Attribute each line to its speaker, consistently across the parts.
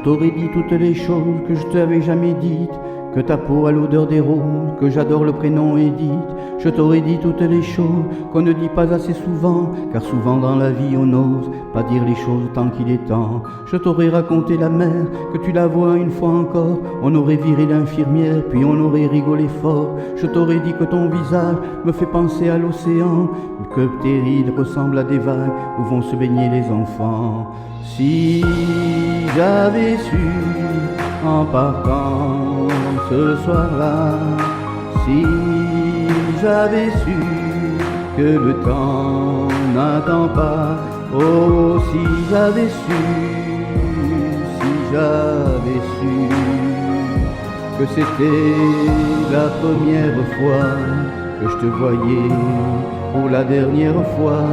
Speaker 1: t'aurais dit toutes les choses que je t'avais jamais dites, que ta peau a l'odeur des roses, que j'adore le prénom Edith. Je t'aurais dit toutes les choses qu'on ne dit pas assez souvent, car souvent dans la vie on n'ose pas dire les choses tant qu'il est temps. Je t'aurais raconté la mère, que tu la vois une fois encore, on aurait viré l'infirmière, puis on aurait rigolé fort. Je t'aurais dit que ton visage me fait penser à l'océan, que tes rides ressemblent à des vagues où vont se baigner les enfants. Si j'avais su en partant ce soir-là, si j'avais su que le temps n'attend pas, oh si j'avais su que c'était la première fois que je te voyais pour la dernière fois,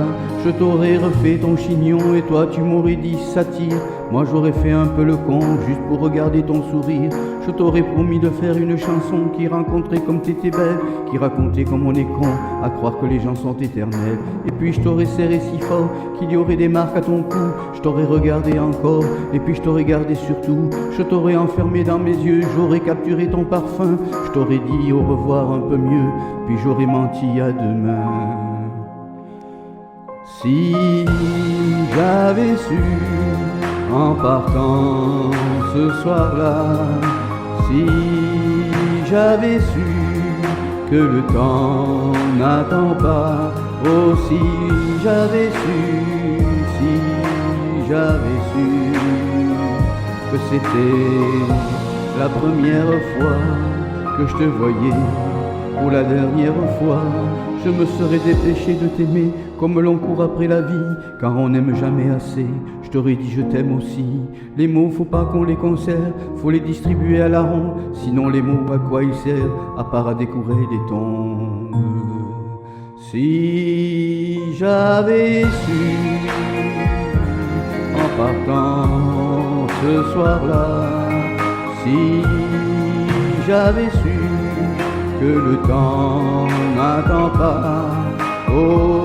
Speaker 1: je t'aurais refait ton chignon et toi tu m'aurais dit ça tire. Moi j'aurais fait un peu le con juste pour regarder ton sourire. Je t'aurais promis de faire une chanson qui raconterait comme t'étais belle, qui racontait comme on est con à croire que les gens sont éternels. Et puis je t'aurais serré si fort qu'il y aurait des marques à ton cou. Je t'aurais regardé encore et puis je t'aurais gardé surtout. Je t'aurais enfermé dans mes yeux, j'aurais capturé ton parfum. Je t'aurais dit au revoir un peu mieux, puis j'aurais menti à demain. Si j'avais su en partant ce soir-là, si j'avais su que le temps n'attend pas, oh si j'avais su que c'était la première fois que je te voyais pour la dernière fois, je me serais dépêché de t'aimer comme l'on court après la vie, car on n'aime jamais assez. Je t'aurais dit je t'aime aussi. Les mots, faut pas qu'on les conserve, faut les distribuer à la ronde. Sinon les mots, à quoi ils servent, à part à décorer des tombes. Si j'avais su en partant ce soir-là, si j'avais su que le temps n'attend pas, oh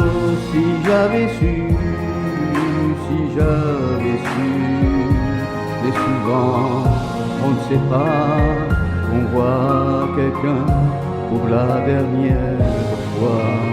Speaker 1: si j'avais su, mais souvent on ne sait pas qu'on voit quelqu'un pour la dernière fois.